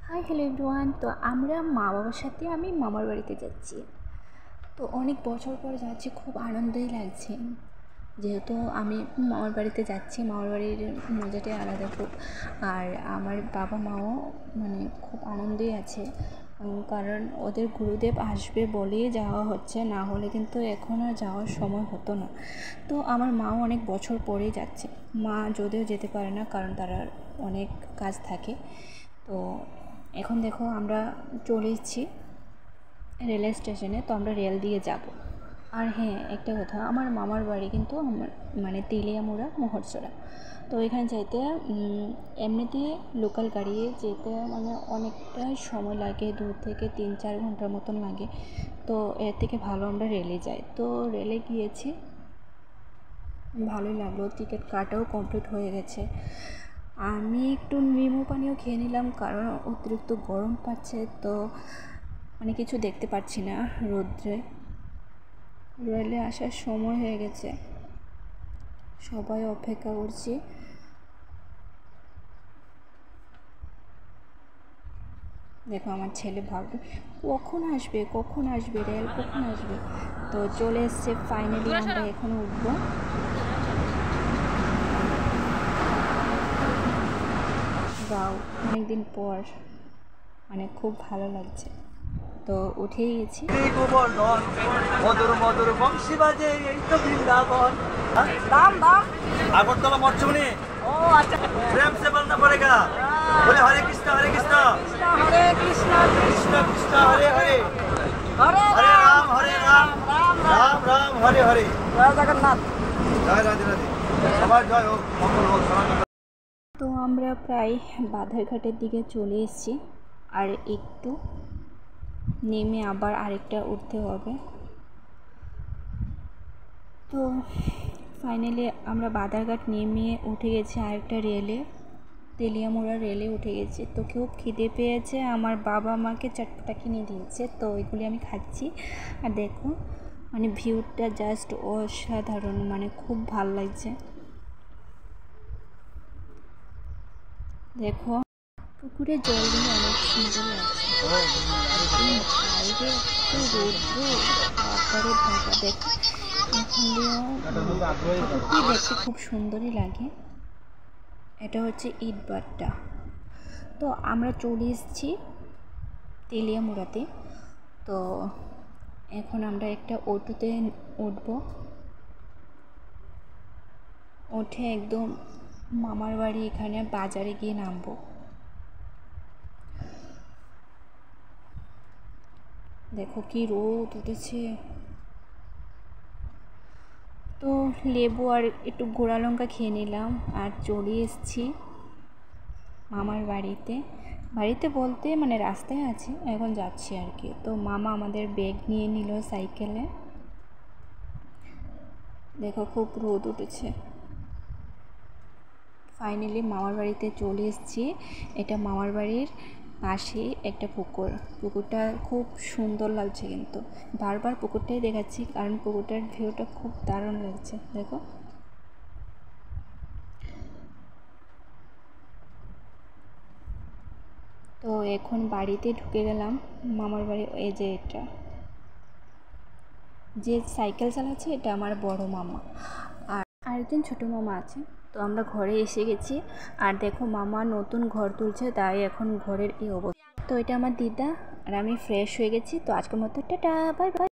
Hi hello everyone. তো আমরা মা বাবার সাথে আমি মামার বাড়িতে যাচ্ছি। তো অনেক বছর পর যাচ্ছি, খুব আনন্দই লাগছে। যেহেতু আমি মামার বাড়িতে যাচ্ছি, মামার বাড়ির মজাটাই আলাদা খুব। আর আমার বাবা মাও খুব আনন্দেই আছে, কারণ ওদের গুরুদেব আসবে বলেই যাওয়া হচ্ছে, না হলে কিন্তু এখন আর যাওয়ার সময় হতো না। তো আমার মাও অনেক বছর পরেই যাচ্ছে। মা যদিও যেতে পারে না, কারণ তার অনেক কাজ থাকে। তো এখন দেখো আমরা চলে এসেছি রেলের স্টেশনে। তো আমরা রেল দিয়ে যাব। আর হ্যাঁ, একটা কথা, আমার মামার বাড়ি কিন্তু আমার তেলিয়ামুড়া মোহরছড়া। তো এখানে যাইতে এমনিতেই লোকাল গাড়ি যেতে অনেকটাই সময় লাগে, 2 থেকে 3-4 ঘন্টার মতন লাগে। তো এর থেকে ভালো আমরা রেলে যাই। তো রেলে গিয়েছি, ভালোই লাগলো। টিকিট কাটাও কমপ্লিট হয়ে গেছে। আমি একটু নিম্বু পানিও খেয়ে নিলাম, কারণ অতিরিক্ত গরম পাচ্ছে। তো কিছু দেখতে পাচ্ছি না রোদ্রে। রেলে আসার সময় হয়ে গেছে, সবাই অপেক্ষা করছি। দেখো আমার ছেলে ভাববে কখন আসবে রেল কখন আসবে। তো চলে এসছে ফাইনালি, আমরা এখন উঠবো। যাও, অনেকদিন পর খুব ভালো লাগছে। তো উঠেই গেছি। মধুর মধুর বংশী বাজে, এই তো বৃন্দাবন। দাম দাম আগরতলা মরচুমনি। ও আচ্ছা, প্রেম সে বলনা পড়েগা। বলে হরে কৃষ্ণ হরে কৃষ্ণ হরে কৃষ্ণ কৃষ্ণ কৃষ্ণ হরে হরে, হরে রাম রাম রাম হরে হরে। জয় জগন্নাথ, জয় রাধে রাধে, সবার জয় হোক, মঙ্গল হোক। তো আমরা প্রায় বাধারঘাটের দিকে চলে এসেছি। আর একটু নেমে আবার আরেকটা উঠতে হবে। তো ফাইনালি আমরা বাধারঘাট নেমে উঠে গেছি আরেকটা রেলে, তেলিয়ামুড়া রেলে উঠে গেছি। তো খুব খিদে পেয়েছে, আমার বাবা আমাকে চটপটা কিনে দিয়েছে। তো ওইগুলি আমি খাচ্ছি। আর দেখো ভিউটা জাস্ট অসাধারণ, খুব ভালো লাগছে। দেখো পুকুরের জলগুলো অনেক সুন্দর লাগছে। বাইরে এত রৌদ্র, তারপরে ঢাকা দেখো, পুকুরটি দেখতে খুব সুন্দরই লাগে। এটা হচ্ছে ইটবাট্টা। তো আমরা চলে এসেছি তেলিয়ামুড়াতে। তো এখন আমরা একটা অটোতে উঠব, উঠে একদম মামার বাড়ি এখানে বাজারে গিয়ে নামবো। দেখো কি রোদ উঠেছে। তো লেবু আর একটু গোড়া লঙ্কা খেয়ে নিলাম, আর চলে এসেছি মামার বাড়িতে। বাড়িতে বলতে রাস্তায় আছি, এখন যাচ্ছি আর কি। তো মামা আমাদের ব্যাগ নিয়ে নিল সাইকেলে। দেখো খুব রোদ উঠেছে। ফাইনালি মামার বাড়িতে চলে এসেছি। এটা মামার বাড়ির পাশে একটা পুকুরটা খুব সুন্দর লাগছে, কিন্তু বারবার পুকুরটাই দেখাচ্ছি, কারণ পুকুরটার ভিউটা খুব দারুণ লাগছে। দেখো তো এখন বাড়িতে ঢুকে গেলাম মামার বাড়ি। এই যে এটা যে সাইকেল চালাচ্ছে, এটা আমার বড় মামা, আর আরেকজন ছোটো মামা আছে। তো আমরা ঘরে এসে গেছি। আর দেখো মামা নতুন ঘর তুলছে, তাই এখন ঘরের এই অবস্থা। তো এটা আমার দিদা, আর আমি ফ্রেশ হয়ে গেছি। তো আজকের মতো টাটা, বাই বাই।